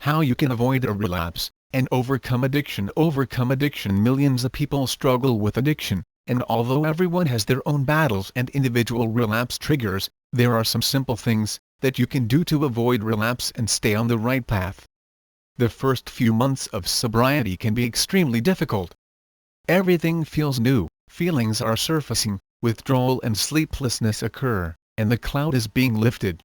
how you can avoid a relapse, and overcome addiction. Millions of people struggle with addiction, and although everyone has their own battles and individual relapse triggers, there are some simple things that you can do to avoid relapse and stay on the right path. The first few months of sobriety can be extremely difficult. Everything feels new, feelings are surfacing, withdrawal and sleeplessness occur, and the cloud is being lifted.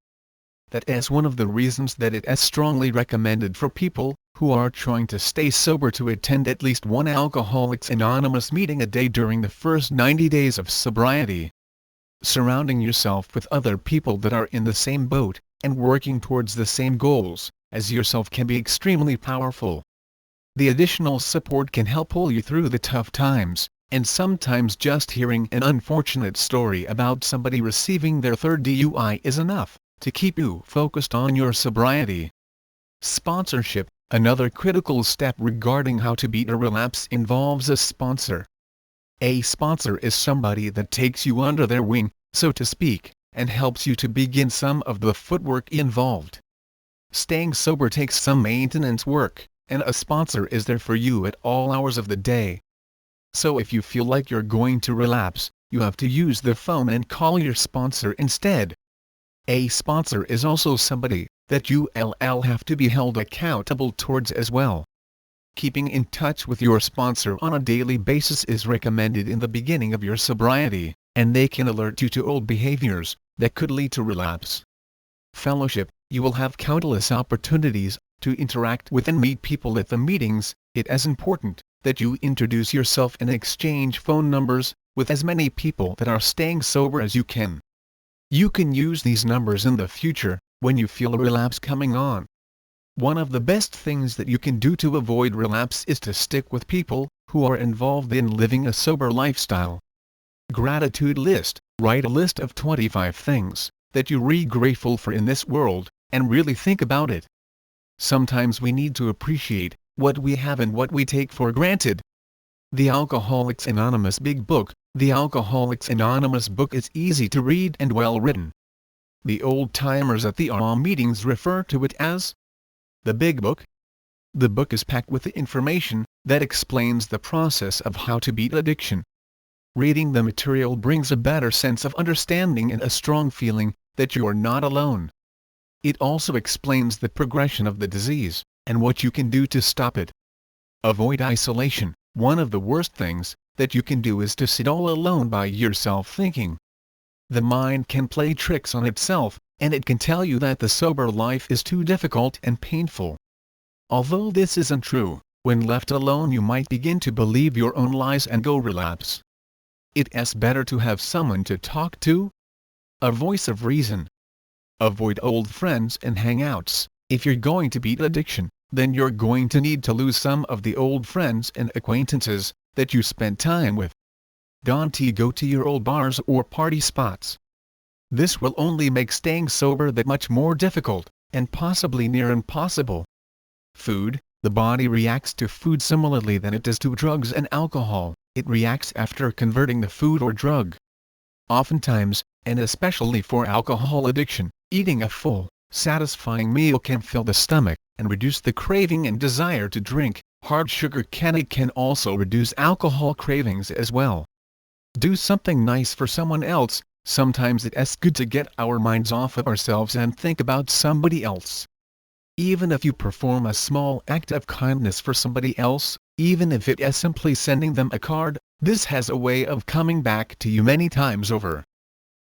That is one of the reasons that it is strongly recommended for people who are trying to stay sober to attend at least one Alcoholics Anonymous meeting a day during the first 90 days of sobriety. Surrounding yourself with other people that are in the same boat, and working towards the same goals as yourself can be extremely powerful. The additional support can help pull you through the tough times, and sometimes just hearing an unfortunate story about somebody receiving their third DUI is enough to keep you focused on your sobriety. Sponsorship. Another critical step regarding how to beat a relapse involves a sponsor. A sponsor is somebody that takes you under their wing, so to speak, and helps you to begin some of the footwork involved. Staying sober takes some maintenance work, and a sponsor is there for you at all hours of the day. So if you feel like you're going to relapse, you have to use the phone and call your sponsor instead. A sponsor is also somebody that you have to be held accountable towards as well. Keeping in touch with your sponsor on a daily basis is recommended in the beginning of your sobriety, and they can alert you to old behaviors that could lead to relapse. Fellowship. You will have countless opportunities to interact with and meet people at the meetings. It is important that you introduce yourself and exchange phone numbers with as many people that are staying sober as you can. You can use these numbers in the future when you feel a relapse coming on. One of the best things that you can do to avoid relapse is to stick with people who are involved in living a sober lifestyle. Gratitude list. Write a list of 25 things that you're grateful for in this world, and really think about it. Sometimes we need to appreciate what we have and what we take for granted. The Alcoholics Anonymous Big Book. The Alcoholics Anonymous book is easy to read and well written. The old-timers at the AA meetings refer to it as the Big Book. The book is packed with information that explains the process of how to beat addiction. Reading the material brings a better sense of understanding and a strong feeling that you are not alone. It also explains the progression of the disease, and what you can do to stop it. Avoid isolation. One of the worst things that you can do is to sit all alone by yourself thinking. The mind can play tricks on itself, and it can tell you that the sober life is too difficult and painful. Although this isn't true, when left alone you might begin to believe your own lies and go relapse. It is better to have someone to talk to. A voice of reason. Avoid old friends and hangouts. If you're going to beat addiction, then you're going to need to lose some of the old friends and acquaintances that you spent time with. Don't go to your old bars or party spots. This will only make staying sober that much more difficult, and possibly near impossible. Food. The body reacts to food similarly than it does to drugs and alcohol. It reacts after converting the food or drug. Oftentimes, and especially for alcohol addiction, eating a full, satisfying meal can fill the stomach and reduce the craving and desire to drink. Hard sugar can also reduce alcohol cravings as well. Do something nice for someone else. Sometimes it is good to get our minds off of ourselves and think about somebody else. Even if you perform a small act of kindness for somebody else, even if it is simply sending them a card, this has a way of coming back to you many times over.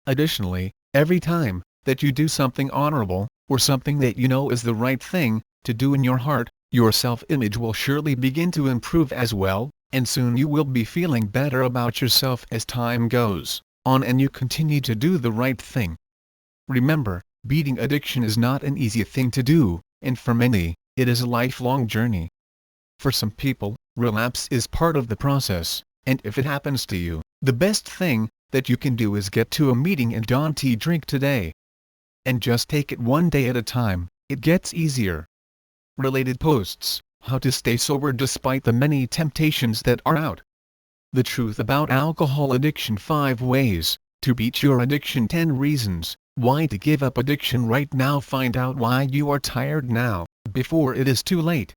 Additionally, every time that you do something honorable, or something that you know is the right thing to do in your heart, your self-image will surely begin to improve as well, and soon you will be feeling better about yourself as time goes on and you continue to do the right thing. Remember, beating addiction is not an easy thing to do, and for many, it is a lifelong journey. For some people, relapse is part of the process, and if it happens to you, the best thing that you can do is get to a meeting and don't drink today. And just take it one day at a time. It gets easier. Related posts: how to stay sober despite the many temptations that are out. The truth about alcohol addiction: 5 ways to beat your addiction, 10 reasons why to give up addiction right now. Find out why you are tired now. before it is too late.